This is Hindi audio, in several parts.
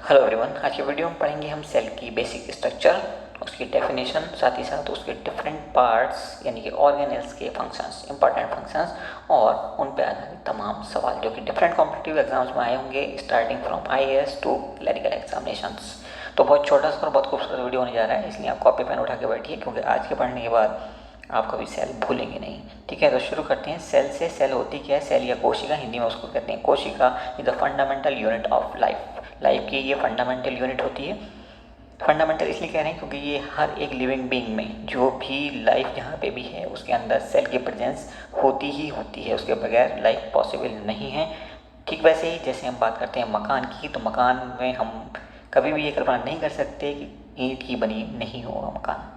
हेलो एवरीवन, आज की वीडियो में पढ़ेंगे हम सेल की बेसिक स्ट्रक्चर, उसकी डेफिनेशन, साथ ही साथ उसके डिफरेंट पार्ट्स यानी कि ऑर्गेनेल्स के फंक्शंस, इंपॉर्टेंट फंक्शंस और उन पर आधारित तमाम सवाल जो कि डिफरेंट कॉम्पिटिटिव एग्जाम्स में आए होंगे starting from IAS to clerical examinations. तो बहुत छोटा सा और बहुत खूबसूरत वीडियो होने जा रहा है, इसलिए आप कॉपी पेन उठा के बैठिए क्योंकि आज के पढ़ने के बाद आप कभी सेल भूलेंगे नहीं। ठीक है, तो शुरू करते हैं सेल से। सेल होती क्या है? सेल या कोशिका, हिंदी में उसको कहते हैं कोशिका, is the fundamental unit of life की ये फंडामेंटल यूनिट होती है। फंडामेंटल इसलिए कह रहे हैं क्योंकि ये हर एक लिविंग बीइंग में जो भी लाइफ जहाँ पे भी है उसके अंदर सेल की प्रेजेंस होती ही होती है, उसके बगैर लाइफ पॉसिबल नहीं है। ठीक वैसे ही जैसे हम बात करते हैं मकान की, तो मकान में हम कभी भी ये कल्पना नहीं कर सकते कि ईंट की बनी नहीं होगा मकान।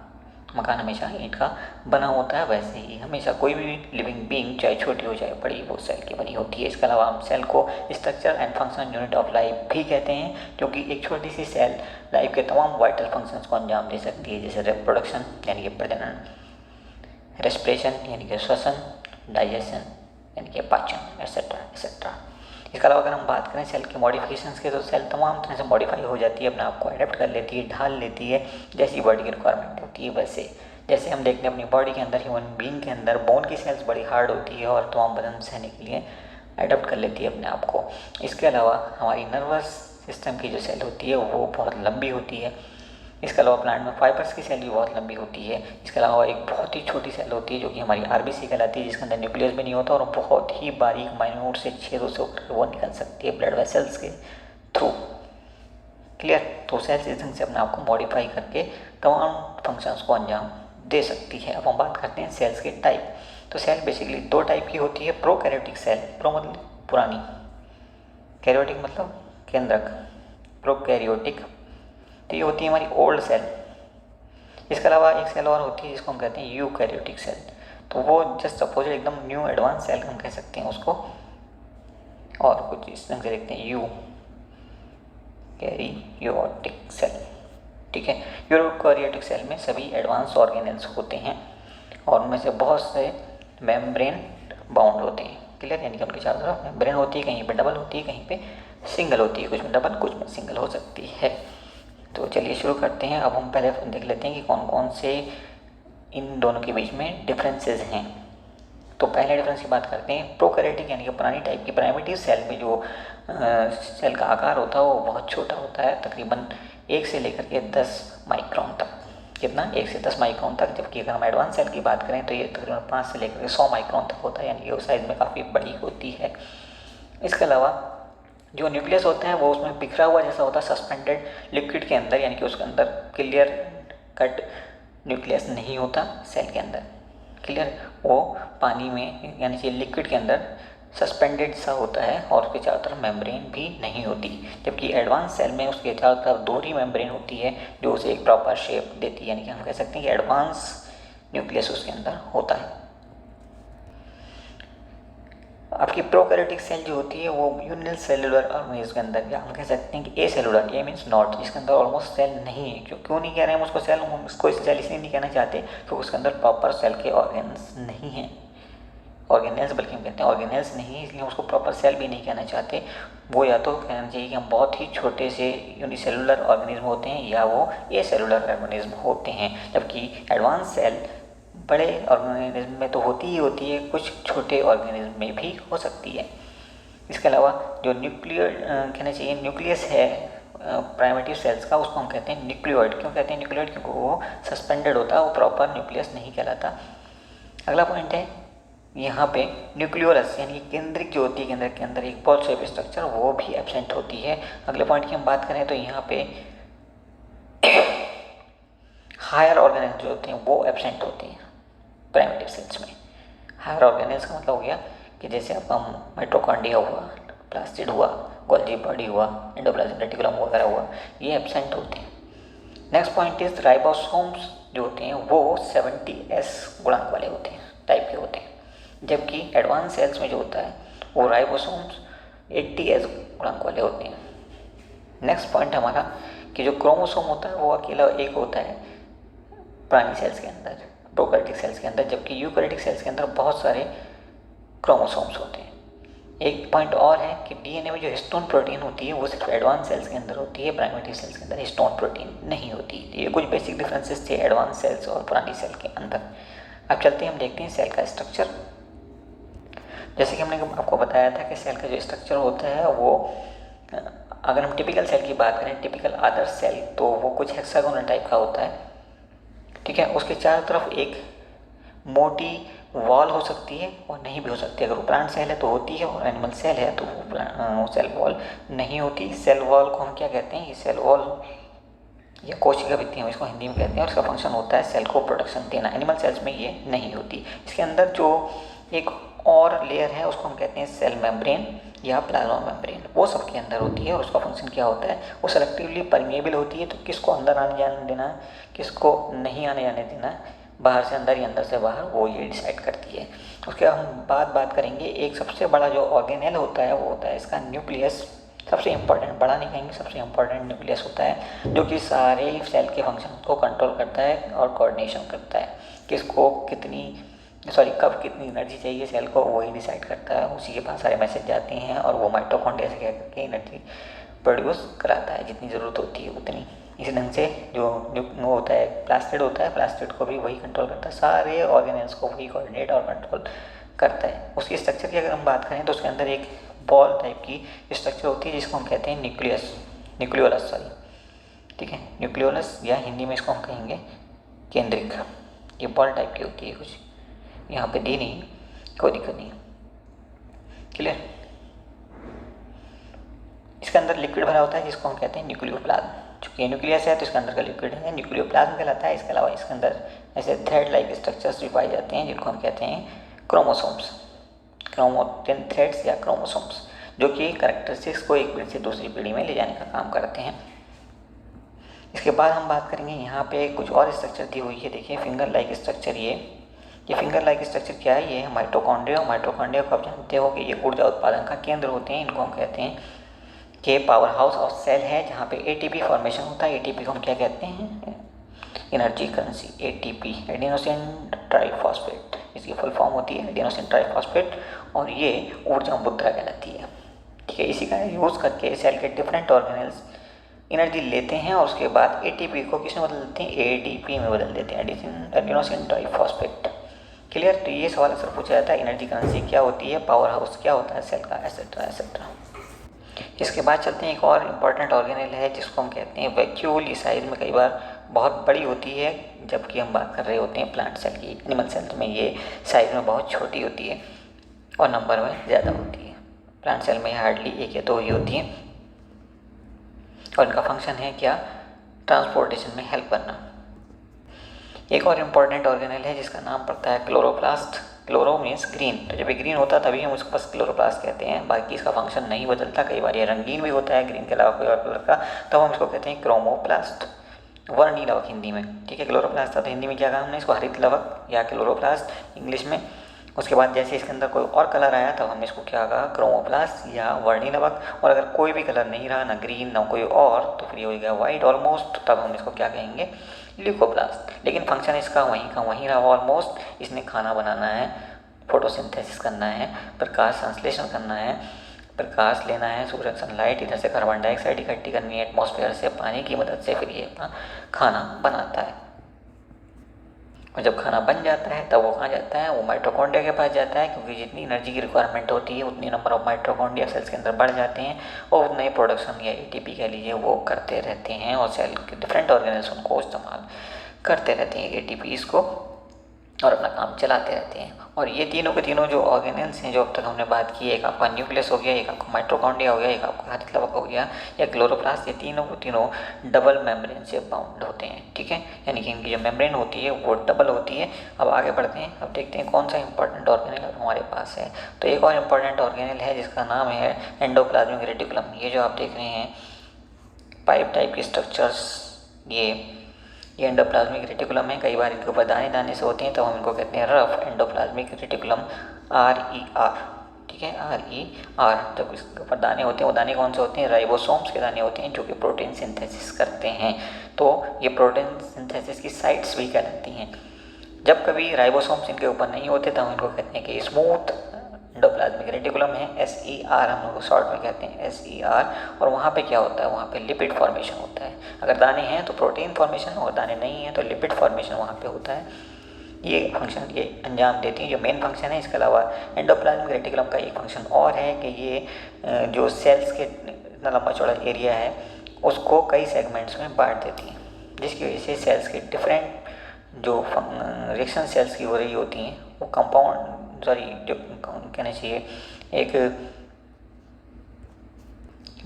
मकान हमेशा ईंट का बना होता है, वैसे ही हमेशा कोई भी लिविंग बीइंग चाहे छोटी हो चाहे बड़ी वो सेल की बनी होती है। इसके अलावा हम सेल को structure and function unit of life भी कहते हैं क्योंकि एक छोटी सी सेल लाइफ के तमाम वाइटल फंक्शंस को अंजाम दे सकती है, जैसे रिप्रोडक्शन यानी कि प्रजनन, रेस्पिरेशन यानी कि श्वसन, डाइजेशन यानी कि पाचन, एक्सेट्रा एक्सेट्रा। इसके अलावा अगर हम बात करें सेल के मॉडिफिकेशंस के, तो सेल तमाम तरह से मॉडिफाई हो जाती है, अपने आप को अडेप्ट कर लेती है, ढाल लेती है जैसी बॉडी की रिक्वायरमेंट होती है वैसे। जैसे हम देखते हैं अपनी बॉडी के अंदर, ह्यूमन बीइंग के अंदर बोन की सेल्स बड़ी हार्ड होती है और तमाम बदन सहने के लिए अडेप्ट कर लेती है अपने आप को। इसके अलावा हमारी नर्वस सिस्टम की जो सेल होती है वो बहुत लंबी होती है। इसके अलावा प्लांट में फाइबर्स की सेल भी बहुत लंबी होती है। इसके अलावा एक बहुत ही छोटी सेल होती है जो कि हमारी आरबीसी कहलाती है, जिसके अंदर न्यूक्लियस भी नहीं होता और बहुत ही बारीक माइन्यूट से छेदों से होकर वो निकल सकती है ब्लड वेसल्स के थ्रू। क्लियर? तो सेल्स इस ढंग से अपने आप को मॉडिफाई करके तमाम फंक्शंस को अंजाम दे सकती है। अब हम बात करते हैं सेल्स के टाइप। तो सेल बेसिकली दो टाइप की होती है। प्रोकैरियोटिक सेल, प्रो मतलब पुरानी, कैरियोटिक मतलब केंद्रक, प्रोकैरियोटिक, तो ये होती है हमारी ओल्ड सेल। इसके अलावा एक सेल और होती है जिसको हम कहते हैं यूकैरियोटिक सेल, तो वो जस्ट अपोजिट एकदम न्यू एडवांस सेल हम कह सकते हैं उसको, और कुछ इस ढंग से देखते हैं यूकैरियोटिक सेल। ठीक है, यूकैरियोटिक सेल में सभी एडवांस ऑर्गेनेल्स होते हैं और उनमें से बहुत से मेम्ब्रेन बाउंड होते हैं। क्लियर? यानी कि उनके चारों तरफ मेम्ब्रेन होती है, कहीं पे डबल होती है, कहीं पे सिंगल होती है, कुछ में डबल कुछ में सिंगल हो सकती है। तो चलिए शुरू करते हैं। अब हम पहले देख लेते हैं कि कौन कौन से इन दोनों के बीच में डिफरेंसेस हैं। तो पहले डिफरेंस की बात करते हैं। प्रोकैरियोटिक यानी कि पुरानी टाइप की प्राइमेटिव सेल में जो सेल का आकार होता है वो बहुत छोटा होता है, तकरीबन 1 से लेकर के 10 माइक्रोन तक। कितना? 1 से 10 माइक्रोन तक। जबकि अगर हम एडवांस सेल की बात करें तो ये तकरीबन 5 से लेकर के 100 माइक्रोन तक होता है, यानी कि वो साइज़ में काफ़ी बड़ी होती है। इसके अलावा जो न्यूक्लियस होता है वो उसमें बिखरा हुआ जैसा होता है सस्पेंडेड लिक्विड के अंदर, यानी कि उसके अंदर क्लियर कट न्यूक्लियस नहीं होता सेल के अंदर। क्लियर? वो पानी में यानी कि लिक्विड के अंदर सस्पेंडेड सा होता है और उसके चारों तरफ मेम्ब्रेन भी नहीं होती। जबकि एडवांस सेल में उसके चारों तरफ दोहरी मेम्ब्रेन होती है जो उसे एक प्रॉपर शेप देती है, यानी कि हम कह सकते हैं कि एडवांस न्यूक्लियस उसके अंदर होता है। आपकी प्रोकैरियोटिक सेल जो होती है वो यूनिसेलुलर ऑर्गेनिज्म के अंदर, या हम कह सकते हैं कि ए सेलुलर, ए मीन्स नॉट, जिसके अंदर ऑलमोस्ट सेल नहीं है। क्यों नहीं कह रहे हैं हम उसको सेल? हम उसको सेल इसलिए नहीं कहना चाहते क्योंकि उसके अंदर प्रॉपर सेल के ऑर्गेन्स नहीं हैं, ऑर्गेनेल्स बल्कि हम कहते हैं ऑर्गेनेल्स नहीं है, इसलिए हम उसको प्रॉपर सेल भी नहीं कहना चाहते। वो या तो कहना चाहिए कि हम बहुत ही छोटे से यूनिसेलुलर ऑर्गेनिज्म होते हैं या वो ए सेलुलर ऑर्गेनिज्म होते हैं। जबकि एडवांस सेल बड़े ऑर्गेनिज्म में तो होती ही होती है, कुछ छोटे ऑर्गेनिज्म में भी हो सकती है। इसके अलावा जो कहना चाहिए न्यूक्लियस है प्राइमेटिव सेल्स का, उसको हम कहते हैं न्यूक्लियोइड। क्यों कहते हैं न्यूक्लियोइड? क्योंकि वो सस्पेंडेड होता है, वो प्रॉपर न्यूक्लियस नहीं कहलाता। अगला पॉइंट है यहाँ पे न्यूक्लियोलस, यानी केंद्रिक जो होती है, केंद्र के अंदर एक बॉल शेप स्ट्रक्चर, वो भी एब्सेंट होती है। अगले पॉइंट की हम बात करें तो यहाँ पे हायर ऑर्गेनेल्स जो होते हैं वो एब्सेंट होते हैं प्राइमेटिव सेल्स में। हायर ऑर्गेनेल्स का मतलब हो गया कि जैसे अब माइटोकॉन्ड्रिया हुआ, प्लास्टिड हुआ, गोल्जी बॉडी हुआ, एंडोप्लाज्मिक रेटिकुलम वगैरह हुआ, ये एब्सेंट होते हैं। नेक्स्ट पॉइंट इज राइबोसोम्स जो होते हैं वो 70S गुणांक वाले होते हैं, टाइप के होते हैं। जबकि एडवांस सेल्स में जो होता है वो राइबोसोम्स 80S गुणांक वाले होते हैं। नेक्स्ट पॉइंट हमारा कि जो क्रोमोसोम होता है वो अकेला एक होता है पुरानी सेल्स के अंदर, प्रोकैरियोटिक सेल्स के अंदर, जबकि यूकैरियोटिक सेल्स के अंदर बहुत सारे क्रोमोसोम्स होते हैं। एक पॉइंट और है कि डीएनए में जो हिस्टोन प्रोटीन होती है वो सिर्फ एडवांस सेल्स के अंदर होती है, प्राइमेटिव सेल्स के अंदर हिस्टोन प्रोटीन नहीं होती। ये कुछ बेसिक डिफरेंसेस थे एडवांस सेल्स और पुरानी सेल के अंदर। अब चलते हैं, हम देखते हैं सेल का स्ट्रक्चर। जैसे कि हमने आपको बताया था कि सेल का जो स्ट्रक्चर होता है वो, अगर हम टिपिकल सेल की बात करें, टिपिकल आदर्श सेल, तो वो कुछ हेक्सागोनल टाइप का होता है, ठीक है। उसके चारों तरफ एक मोटी वॉल हो सकती है और नहीं भी हो सकती। अगर वो प्लांट सेल है तो होती है और एनिमल सेल है तो वो सेल वॉल नहीं होती। सेल वॉल को हम क्या कहते हैं, ये सेल वॉल या कोशिका भित्ति हम इसको हिंदी में कहते हैं, और इसका फंक्शन होता है सेल को प्रोटेक्शन देना। एनिमल सेल्स में ये नहीं होती। इसके अंदर जो एक और लेयर है उसको हम कहते हैं सेल मेम्ब्रेन या प्लाज्मा मेम्ब्रेन, वो सबके अंदर होती है और उसका फंक्शन क्या होता है, वो सेलेक्टिवली परमेबल होती है। तो किसको अंदर आने जाने देना है, किसको नहीं आने जाने देना है, बाहर से अंदर या अंदर से बाहर, वो ये डिसाइड करती है। उसके बाद हम बात करेंगे, एक सबसे बड़ा जो ऑर्गेनेल होता है वो होता है इसका न्यूक्लियस। सबसे इम्पॉर्टेंट, बड़ा नहीं कहेंगे, सबसे इम्पॉर्टेंट न्यूक्लियस होता है जो कि सारे सेल के फंक्शन को कंट्रोल करता है और कोऑर्डिनेशन करता है। किसको कब कितनी एनर्जी चाहिए सेल को, वही डिसाइड करता है। उसी के पास सारे मैसेज जाते हैं और वो माइटोकॉन्ड्रिया से क्या करके एनर्जी प्रोड्यूस कराता है, जितनी ज़रूरत होती है उतनी। इसी ढंग से जो वो होता है प्लास्टिड होता है, प्लास्टिड को भी वही कंट्रोल करता है, सारे ऑर्गेनेल्स को वही कोऑर्डिनेट और कंट्रोल करता है। उसकी स्ट्रक्चर की अगर हम बात करें तो उसके अंदर एक बॉल टाइप की स्ट्रक्चर होती है जिसको हम कहते हैं न्यूक्लियोलस, ठीक है, न्यूक्लियोलस, या हिंदी में इसको हम कहेंगे केंद्रिक। ये बॉल टाइप की होती है कुछ, यहाँ पे दी नहीं, कोई दिक्कत नहीं, क्लियर। इसके अंदर लिक्विड भरा होता है जिसको हम कहते हैं न्यूक्लियोप्लाज्म। चूँकि न्यूक्लियस है तो इसके अंदर का लिक्विड है, न्यूक्लियोप्लाज्म कहलाता है। इसके अलावा इसके अंदर ऐसे थ्रेड लाइक स्ट्रक्चर्स भी पाए जाते हैं जिनको हम कहते हैं क्रोमोसोम्स, क्रोमोटिन थ्रेड्स या क्रोमोसोम्स, जो कि कैरेक्टरिस्टिक्स को एक पीढ़ी से दूसरी पीढ़ी में ले जाने का काम करते हैं। इसके बाद हम बात करेंगे, यहाँ पे कुछ और स्ट्रक्चर दी हुई है, देखिए फिंगर लाइक स्ट्रक्चर। ये फिंगर लाइक स्ट्रक्चर क्या है, ये है माइटोकॉन्ड्रिया। माइटोकॉन्ड्रिया को आप जानते हो कि ये ऊर्जा उत्पादन का केंद्र होते हैं। इनको हम कहते हैं कि पावर हाउस ऑफ सेल है, जहाँ पे एटीपी फॉर्मेशन होता है। एटीपी को हम क्या कहते हैं, energy currency, ATP, adenosine triphosphate, इसकी फुल फॉर्म होती है एडिनोसिन ट्राइफॉस्फेट, और ये ऊर्जा मुद्रा कहलाती है, ठीक है। इसी का यूज़ करके सेल के डिफरेंट ऑर्गेनल्स एनर्जी लेते हैं और उसके बाद एटीपी को किस में बदल देते हैं, एडीपी में बदल देते हैं, एडिनोसिन ट्राइफॉस्फेट, क्लियर। तो ये सवाल अक्सर पूछा जाता है, एनर्जी करेंसी क्या होती है, पावर हाउस क्या होता है सेल का, एसेट्रा एसेट्रा। इसके बाद चलते हैं, एक और इम्पॉर्टेंट ऑर्गेनल है जिसको हम कहते हैं वैक्यूल। ये साइज़ में कई बार बहुत बड़ी होती है, जबकि हम बात कर रहे होते हैं प्लांट सेल की। एनिमल सेल में ये साइज़ में बहुत छोटी होती है और नंबर में ज़्यादा होती है। प्लांट सेल में हार्डली 1 या 2 ही होती है और इनका फंक्शन है क्या, ट्रांसपोर्टेशन में हेल्प करना। एक और इम्पॉर्टेंट ऑर्गेनल है जिसका नाम पड़ता है क्लोरोप्लास्ट। क्लोरो मीन्स ग्रीन, तो जब ये ग्रीन होता है तभी हम उसको बस क्लोरोप्लास्ट कहते हैं, बाकी इसका फंक्शन नहीं बदलता। कई बार ये रंगीन भी होता है ग्रीन के अलावा कोई और कलर का, तब हम इसको कहते हैं क्रोमोप्लास्ट, वर्णी लवक हिंदी में, ठीक है। क्लोरोप्लास्ट था तो हिंदी में क्या कहा हमने, इसको हरित लवक या क्लोरोप्लास्ट इंग्लिश में। उसके बाद जैसे इसके अंदर कोई और कलर आया तब हमने इसको क्या कहा, क्रोमोप्लास्ट या वर्णी लवक। और अगर कोई भी कलर नहीं रहा, ना ग्रीन ना कोई और, तो फिर ये हो गया वाइट ऑलमोस्ट, तब हम इसको क्या कहेंगे, ल्यूकोप्लास्ट। लेकिन फंक्शन इसका वहीं का वहीं रहा ऑलमोस्ट। इसने खाना बनाना है, फोटोसिंथेसिस करना है, प्रकाश संश्लेषण करना है, प्रकाश लेना है, सूरज सनलाइट, इधर से कार्बन डाइऑक्साइड इकट्ठी करनी है एटमॉस्फेयर से, पानी की मदद से, फिर ये अपना खाना बनाता है। और जब खाना बन जाता है तब वो कहाँ जाता है, वो माइटोकॉन्ड्रिया के पास जाता है, क्योंकि जितनी एनर्जी की रिक्वायरमेंट होती है उतनी नंबर ऑफ माइटोकॉन्ड्रिया सेल्स के अंदर बढ़ जाते हैं और उतना ही प्रोडक्शन या एटीपी कह लीजिए वो करते रहते हैं, और सेल के डिफरेंट ऑर्गेनल्स उनको इस्तेमाल करते रहते हैं एटीपीज़ को और अपना काम चलाते रहते हैं। और ये तीनों के तीनों जो ऑर्गेनल्स हैं जो अब तक हमने बात की, एक आपका न्यूक्लियस हो गया, एक आपका माइटोकॉन्ड्रिया हो गया, एक आपका हरित लवक हो गया या क्लोरोप्लास्ट, ये तीनों के तीनों डबल मेम्ब्रेन से बाउंड होते हैं, ठीक है। यानी कि इनकी जो मेम्ब्रेन होती है वो डबल होती है। अब आगे बढ़ते हैं, अब देखते हैं कौन सा इंपॉर्टेंट ऑर्गेनल हमारे पास है। तो एक और इम्पॉर्टेंट ऑर्गेनल है जिसका नाम है एंडोप्लाज्मिक रेटिकुलम। ये जो आप देख रहे हैं पाइप टाइप के स्ट्रक्चर्स, ये एंडोप्लाज्मिक रेटिकुलम है। कई बार इनके ऊपर दाने दाने से होते हैं तो हम इनको कहते हैं रफ एंडोप्लाज्मिक रेटिकुलम, RER, ठीक है, RER। जब इसके ऊपर दाने होते हैं, वो दाने कौन से होते हैं, राइबोसोम्स के दाने होते हैं जो कि प्रोटीन सिंथेसिस करते हैं। तो ये प्रोटीन सिंथेसिस की साइट्स भी कहलाती हैं। जब कभी राइबोसोम्स इनके ऊपर नहीं होते तो हम इनको कहते हैं कि स्मूथ एंडोप्लाज्मिक रेटिकुलम है, SER हम लोग शॉर्ट में कहते हैं, SER। और वहाँ पे क्या होता है, वहाँ पे लिपिड फॉर्मेशन होता है। अगर दाने हैं तो प्रोटीन फॉर्मेशन, और दाने नहीं हैं तो लिपिड फॉर्मेशन वहाँ पे होता है। ये फंक्शन ये अंजाम देती हैं, जो मेन फंक्शन है। इसके अलावा एंडोप्लाज्मिक रेटिकुलम का एक फंक्शन और है कि ये जो सेल्स के इतना लंबा चौड़ा एरिया है उसको कई सेगमेंट्स में बांट देती है, जिसकी वजह से सेल्स के डिफरेंट जो रिएक्शन सेल्स की हो रही होती हैं वो कंपाउंड जो कहना चाहिए एक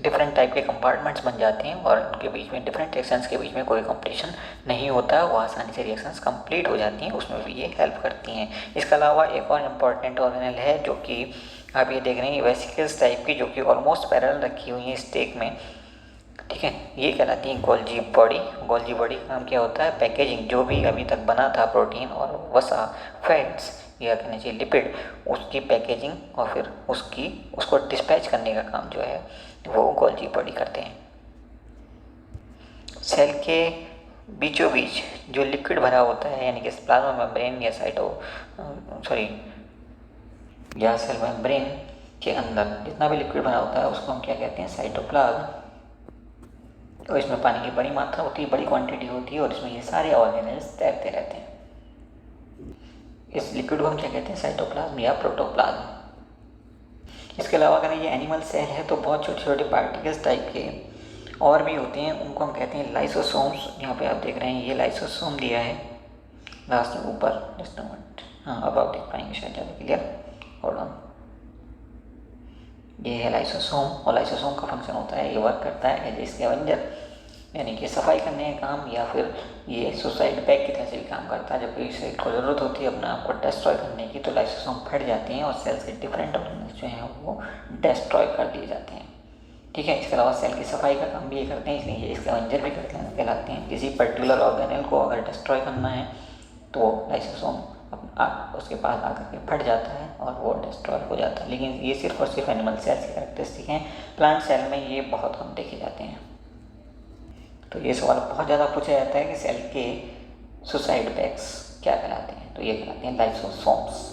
डिफरेंट टाइप के कंपार्टमेंट्स बन जाते हैं, और उनके बीच में डिफरेंट रिएक्शंस के बीच में कोई कंपटीशन नहीं होता, वो आसानी से रिएक्शंस कंप्लीट हो जाती हैं, उसमें भी ये हेल्प करती हैं। इसके अलावा एक और इम्पॉर्टेंट ऑर्गेनेल है जो कि आप ये देख रहे हैं वेसिकल्स टाइप की, जो कि ऑलमोस्ट पैरेलल रखी हुई है स्टेक में, ठीक है। ये कहलाती है गोल्जी बॉडी। गोल्जी बॉडी का काम क्या होता है, पैकेजिंग जो भी अभी तक बना था प्रोटीन और वसा, फैट्स या कहना चाहिए लिपिड, उसकी पैकेजिंग और फिर उसको डिस्पैच करने का काम जो है वो गोल्जी बॉडी करते हैं। सेल के बीचों बीच जो लिक्विड भरा होता है, यानी कि प्लाज्मा मेम्ब्रेन या सेल मेम्ब्रेन के अंदर जितना भी लिक्विड भरा होता है उसको हम क्या कहते हैं, साइटोप्लाज्म। और इसमें पानी की बड़ी मात्रा होती है, बड़ी क्वांटिटी होती है, और इसमें ये सारे ऑर्गेनेल्स तैरते रहते हैं। इस लिक्विड को हम क्या कहते हैं, साइटोप्लाज्म या प्रोटोप्लाज्म। इसके अलावा अगर ये एनिमल सेल है तो बहुत छोटे छोटे पार्टिकल्स टाइप के और भी होते हैं, उनको हम कहते हैं लाइसोसोम्स। यहाँ पे आप देख रहे हैं ये लाइसोसोम दिया है लास्ट में ऊपर, जस्ट मोमेंट, हाँ अब आप देख पाएंगे शायद ज़्यादा क्लियर, होल्ड ऑन। ये है लाइसोसोम, और लाइसोसोम का फंक्शन होता है, ये वर्क करता है एज ए स्कैवेंजर, यानी कि सफाई करने का काम, या फिर ये सुसाइड बैग की तरह से भी काम करता है। जब कोई सेल को ज़रूरत होती है अपने आप को डिस्ट्रॉय करने की तो लाइसोसोम फट जाते हैं और सेल्स के डिफरेंट ऑर्गेनेल्स जो हैं वो डिस्ट्रॉय कर दिए जाते हैं, ठीक है। इसके अलावा सेल की सफाई का काम भी ये करते हैं, इसलिए ये स्कैवेंजर भी कहलाते हैं। किसी पर्टिकुलर ऑर्गेनेल को अगर डिस्ट्रॉय करना है तो लाइसोसोम उसके पास आकर के फट जाता है और वो डिस्ट्रॉय हो जाता है। लेकिन ये सिर्फ और सिर्फ एनिमल सेल्स की कैरेक्टरिस्टिक हैं, प्लांट सेल में ये बहुत कम देखे जाते हैं। तो ये सवाल बहुत ज़्यादा पूछा जाता है कि सेल के सुसाइड बैग्स क्या कहलाते हैं, तो ये कहलाते हैं लाइसोसोम्स।